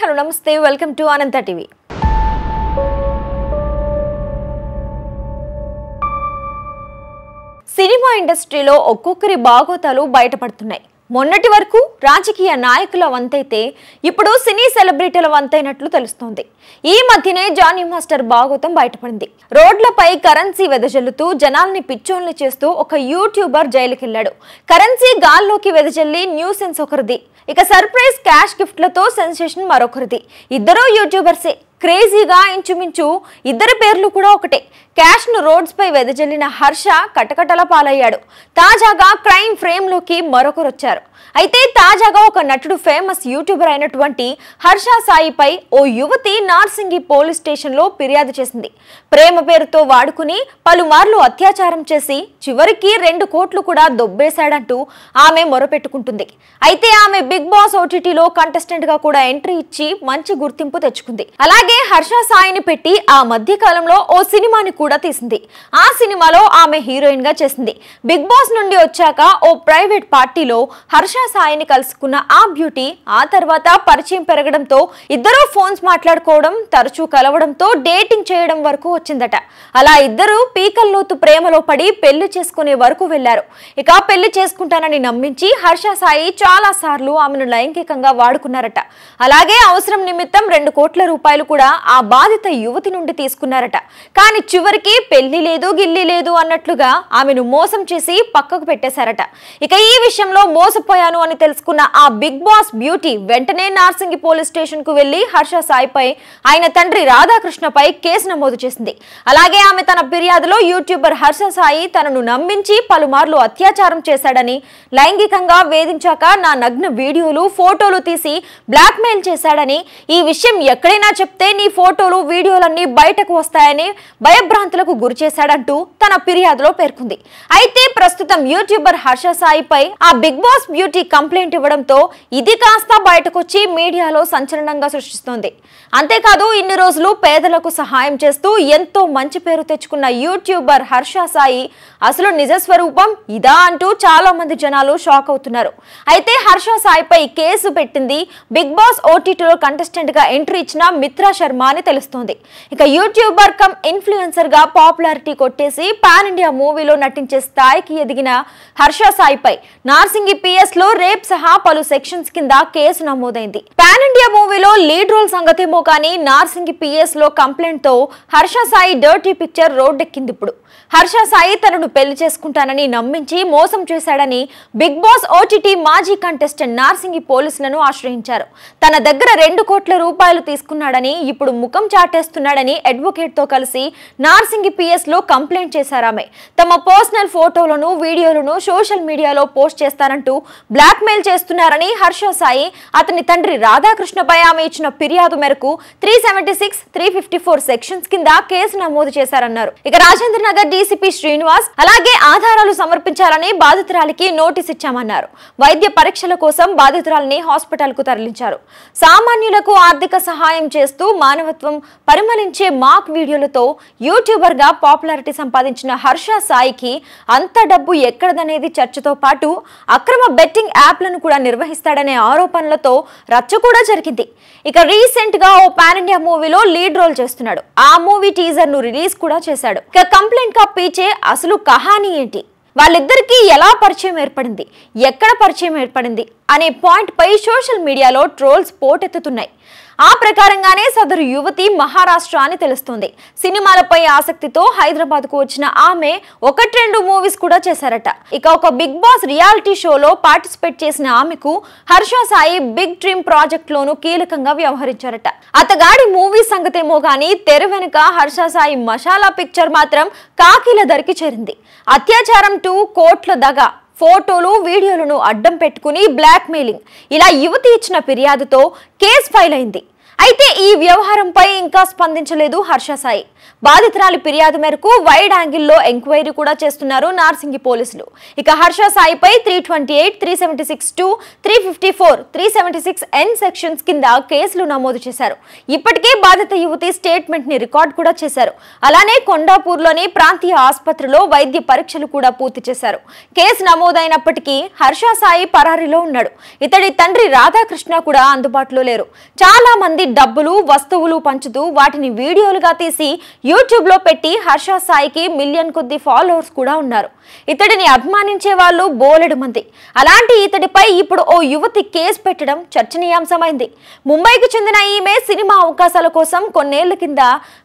Hello నమస్తే welcome to Anantha TV. Cinema ఇండస్ట్రీలో ఒక్కొక్కరి బాగోతాలు బయటపడుతున్నాయి. మొన్నటి వరకు రాజకీయ నాయకుల వంతైతే ఇప్పుడు సినీ సెలబ్రిటీల వంతైనట్లు తెలుస్తోంది. ఈ మధ్యనే జానీ మాస్టర్ బాగోతం బయటపడింది. రోడ్లపై కరెన్సీ వెదజల్లుతూ జనాల్ని పిచ్చోల్ని చేస్తూ ఒక యూట్యూబర్ జైలుకెళ్లాడు. కరెన్సీ గాల్లోకి వెదజల్లి న్యూసెన్స్ ఒకరిది, ఇక సర్ప్రైజ్ క్యాష్ గిఫ్ట్లతో సెన్సేషన్ మరొకరిది. ఇద్దరు యూట్యూబర్సే. క్రేజీగా ఇంచుమించు ఇద్దరి పేర్లు కూడా ఒకటే. క్యాష్ ను రోడ్స్ పై వెదజల్లిన హర్ష కటకటల పాలయ్యాడు. తాజాగా క్రైమ్ ఫ్రేమ్ లోకి మరొకరు వచ్చారు. అయితే తాజాగా ఒక నటుడు ఫేమస్ యూట్యూబర్ అయినటువంటి హర్ష సాయిపై ఓ యువతి నార్సింగి పోలీస్ స్టేషన్ లో ఫిర్యాదు చేసింది. ప్రేమ పేరుతో వాడుకుని పలుమార్లు అత్యాచారం చేసి చివరికి 2 కోట్లు కూడా దొబ్బేశాడంటూ ఆమె మొరపెట్టుకుంటుంది. అయితే ఆమె బిగ్ బాస్ ఓటీటీలో కంటెస్టెంట్ గా కూడా ఎంట్రీ ఇచ్చి మంచి గుర్తింపు తెచ్చుకుంది. అలాగే హర్ష సాయిని పెట్టి ఆ మధ్య కాలంలో ఓ సినిమాని కూడా తీసింది. ఆ సినిమాలో ఆమె హీరోయిన్ గా చేసింది. బిగ్ బాస్ నుండి వచ్చాక ఓ ప్రైవేట్ పార్టీలో హర్ష సాయిని కలుసుకున్న ఆ బ్యూటీ ఆ తర్వాత పరిచయం పెరగడంతో ఇద్దరు ఫోన్స్ మాట్లాడుకోవడం, తరచూ కలవడంతో డేటింగ్ చేయడం వరకు వచ్చిందట. అలా ఇద్దరు పీకల్లోతు ప్రేమలో పడి పెళ్లి చేసుకునే వరకు వెళ్లారు. ఇక పెళ్లి చేసుకుంటానని నమ్మించి హర్ష సాయి చాలా సార్లు ఆమెను లైంగికంగా వాడుకున్నారట. అలాగే అవసరం నిమిత్తం 2 కోట్ల రూపాయలు కూడా ఆ బాధిత యువతి నుండి తీసుకున్నారట. కానీ చివరికి పెళ్లి లేదు గిల్లి లేదు అన్నట్లుగా ఆమెను మోసం చేసి పక్కకు పెట్టేశారట. ఇక ఈ విషయంలో మోసపోయాను అని తెలుసుకున్న ఆ బిగ్ బాస్ బ్యూటీ వెంటనే నార్సింగి పోలీస్ స్టేషన్ కు వెళ్లి హర్ష సాయిపై, ఆయన తండ్రి రాధాకృష్ణపై కేసు నమోదు చేసింది. అలాగే ఆమె తన ఫిర్యాదులో యూట్యూబర్ హర్ష సాయి తనను నమ్మించి పలుమార్లు అత్యాచారం చేశాడని, లైంగికంగా వేధించాక నా నగ్న వీడియోలు ఫోటోలు తీసి బ్లాక్ మెయిల్ చేశాడని, ఈ విషయం ఎక్కడైనా చెప్తే నీ ఫోటోలు వీడియోలన్నీ బయటకు వస్తాయని భయభ్రాంతులకు గురి చేశాడంటూ తన ఫిర్యాదులో పేర్కొంది. అయితే ప్రస్తుతం యూట్యూబర్ హర్ష సాయిపై ఆ బిగ్ బాస్ బ్యూటీ కంప్లైంట్ ఇవ్వడంతో ఇది కాస్త బయటకొచ్చి మీడియాలో సంచలనంగా సృష్టిస్తోంది. అంతేకాదు ఇన్ని రోజులు పేదలకు సహాయం చేస్తూ ఎంతో మంచి పేరు తెచ్చుకున్న యూట్యూబర్ హర్ష సాయి అసలు నిజ స్వరూపం ఇదా అంటూ చాలా మంది జనాలు షాక్ అవుతున్నారు. అయితే హర్ష సాయిపై కేసు పెట్టింది బిగ్ బాస్ ఓటీటీలో కంటెస్టెంట్ గా ఎంట్రీ ఇచ్చిన మిత్రా శర్మ అని తెలుస్తోంది. ఇక యూట్యూబర్ కమ్ ఇన్ఫ్లుయెన్సర్ గా పాపులారిటీ కొట్టేసి పాన్ ఇండియా మూవీలో నటించే స్థాయికి ఎదిగిన హర్ష సాయిపై నార్సింగి పిఎస్ లో రేప్ సహా పలు సెక్షన్స్ కింద కేసు నమోదైంది. పాన్ ఇండియా మూవీలో లీడ్ రోల్ సంగతేమో కానీ నార్సింగి పిఎస్ లో కంప్లైంట్ తో హర్ష సాయి డర్టీ పిక్చర్ రోడ్డెక్కింది. ఇప్పుడు హర్ష సాయి తనను పెళ్లి చేసుకుంటానని నమ్మించి మోసం చేశాడని బిగ్ బాస్ ఓటీటీ మాజీ కంటెస్టెంట్ నార్సింగి పోలీసులను ఆశ్రయించారు. తన దగ్గర 2 కోట్ల రూపాయలు తీసుకున్నాడని, ఇప్పుడు ముఖం చాటేస్తున్నాడని అడ్వకేట్ తో కలిసి నార్సింగి పిఎస్ లో కంప్లైంట్ చేశారామె. తమ పర్సనల్ ఫోటోలను వీడియోలను సోషల్ మీడియాలో పోస్ట్ చేస్తానంటూ బ్లాక్ మెయిల్ చేస్తున్నారని హర్ష సాయి అతని తండ్రి రాధాకృష్ణపై ఆమె ఇచ్చిన ఫిర్యాదు మేరకు 376, 354 సెక్షన్స్ కింద కేసు నమోదు చేశారన్నారు. ఇక రాజేంద్ర నగర్ డీసీపీ శ్రీనివాస్ అలాగే ఆధారాలు సమర్పించాలని బాధితురాలికి నోటీస్ ఇచ్చామన్నారు. వైద్య పరీక్షల కోసం బాధితురాలిని హాస్పిటల్ కు తరలించారు. సామాన్యులకు ఆర్థిక సహాయం చేస్తూ మానవత్వం పరిమళించే మాక్ వీడియోలతో యూట్యూబర్ గా పాపులారిటీ సంపాదించిన హర్ష సాయికి అంత డబ్బు ఎక్కడదనేది చర్చతో పాటు అక్రమ బెట్టింగ్ యాప్లను కూడా నిర్వహిస్తాడనే ఆరోపణలతో రచ్చ కూడా జరిగింది. ఇక రీసెంట్ గా ఓ పాన్ ఇండియా మూవీలో లీడ్ రోల్ చేస్తున్నాడు. ఆ మూవీ టీజర్ ను రిలీజ్ కూడా చేశాడు. ఇక కంప్లైంట్ కా పీచే అసలు కహానీ ఏంటి, వాళ్ళిద్దరికీ ఎలా పరిచయం ఏర్పడింది, ఎక్కడ పరిచయం ఏర్పడింది అనే పాయింట్ పై సోషల్ మీడియాలో ట్రోల్స్ పోటెత్తుతున్నాయి. ఆ ప్రకారంగానే సదరు యువతి మహారాష్ట్ర అని తెలుస్తుంది. సినిమాలపై ఆసక్తితో హైదరాబాద్ కు వచ్చిన ఆమె 1-2 మూవీస్ కూడా చేశారట. ఇక ఒక బిగ్ బాస్ రియాలిటీ షోలో పార్టిసిపేట్ చేసిన ఆమెకు Harsha Sai big dream project లోను కీలకంగా వ్యవహరించారట. అతగాడి మూవీ సంగతేమో గానీ తెర వెనుక హర్ష సాయి మసాలా పిక్చర్ మాత్రం కాకిల దరికి చేరింది. అత్యాచారం 2 కోట్ల దగా, ఫోటోలు వీడియోలను అడ్డం పెట్టుకుని బ్లాక్ మెయిలింగ్, ఇలా యువతి ఇచ్చిన ఫిర్యాదుతో కేసు ఫైల్ అయింది. అయితే ఈ వ్యవహారంపై ఇంకా స్పందించలేదు హర్ష సాయి. బాధితురాలి ఫిర్యాదు మేరకు వైడ్ యాంగిల్లో ఎంక్వైరీ కూడా చేస్తున్నారు నార్సింగి పోలీసులు. ఇక హర్ష సాయిపై 328, 376(2), 354, 376(n) సెక్షన్స్ కింద కేసులు నమోదు చేశారు. ఇప్పటికే బాధిత యువతి స్టేట్మెంట్ ని రికార్డ్ కూడా చేశారు. అలానే కొండాపూర్లోని ప్రాంతీయ ఆసుపత్రిలో వైద్య పరీక్షలు కూడా పూర్తి చేశారు. కేసు నమోదైనప్పటికీ హర్ష సాయి పరారీలో ఉన్నాడు. ఇతడి తండ్రి రాధాకృష్ణ కూడా అందుబాటులో లేరు. చాలా మంది డబ్బులు వస్తువులు పంచుతూ వాటిని వీడియోలుగా తీసి యూట్యూబ్ లో పెట్టి హర్ష సాయికి మిలియన్ కొద్ది ఫాలోవర్స్ కూడా ఉన్నారు. ఇతడిని అభిమానించే వాళ్ళు బోలెడు మంది. అలాంటి ఇతడిపై ఇప్పుడు ఓ యువతి కేసు పెట్టడం చర్చనీయాంశమైంది. ముంబైకి చెందిన ఈమె సినిమా అవకాశాల కోసం కొన్నేళ్ల కింద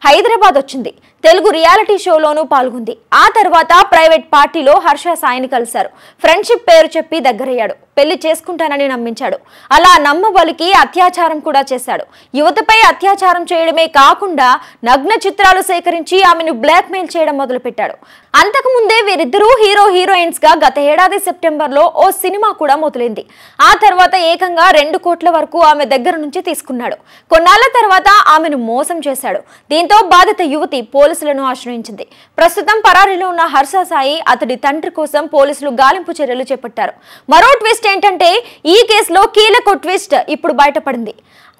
హైదరాబాద్ వచ్చింది. తెలుగు రియాలిటీ షోలోనూ పాల్గొంది. ఆ తర్వాత ప్రైవేట్ పార్టీలో హర్ష సాయిని కలిశారు. ఫ్రెండ్షిప్ పేరు చెప్పి దగ్గరయ్యాడు. పెళ్లి చేసుకుంటానని నమ్మించాడు. అలా నమ్మబలికి అత్యాచారం కూడా చేశాడు. యువతపై అత్యాచారం చేయడమే కాకుండా నగ్న చిత్రాలు సేకరించి ఆమెను బ్లాక్మెయిల్ చేయడం మొదలుపెట్టాడు. అంతకుముందే వీరిద్దరూ హీరో హీరోయిన్స్ గా గత ఏడాది సెప్టెంబర్లో ఓ సినిమా కూడా మొదలైంది. ఆ తర్వాత ఏకంగా 2 కోట్ల వరకు ఆమె దగ్గర నుంచి తీసుకున్నాడు. కొన్నాళ్ల తర్వాత ఆమెను మోసం చేశాడు. దీంతో బాధిత యువతి పోలీసులను ఆశ్రయించింది. ప్రస్తుతం పరారీలో ఉన్న హర్ష సాయి అతడి తండ్రి కోసం పోలీసులు గాలింపు చర్యలు చేపట్టారు. మరో ట్విస్ట్ ఏంటంటే ఈ కేసులో కీలక ట్విస్ట్ ఇప్పుడు బయటపడింది.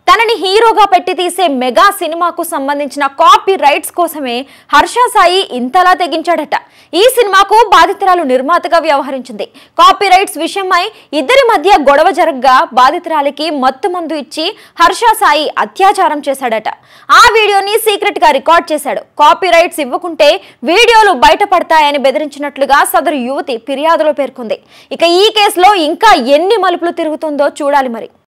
తనని హీరోగా పెట్టి తీసే మెగా సినిమాకు సంబంధించిన కాపీ రైట్స్ కోసమే హర్ష సాయి ఇంతలా తెగించాడట. ఈ సినిమాకు బాధితురాలు నిర్మాతగా వ్యవహరించింది. కాపీ రైట్స్ విషయమై ఇద్దరి మధ్య గొడవ జరగ్గా బాధితురాలికి మత్తు మందు ఇచ్చి హర్ష సాయి అత్యాచారం చేశాడట. ఆ వీడియోని సీక్రెట్ గా రికార్డ్ చేశాడు. కాపీ రైట్స్ ఇవ్వకుంటే వీడియోలు బయటపడతాయని బెదిరించినట్లుగా సదరు యువతి ఫిర్యాదులో పేర్కొంది. ఇక ఈ కేసులో ఇంకా ఎన్ని మలుపులు తిరుగుతుందో చూడాలి మరి.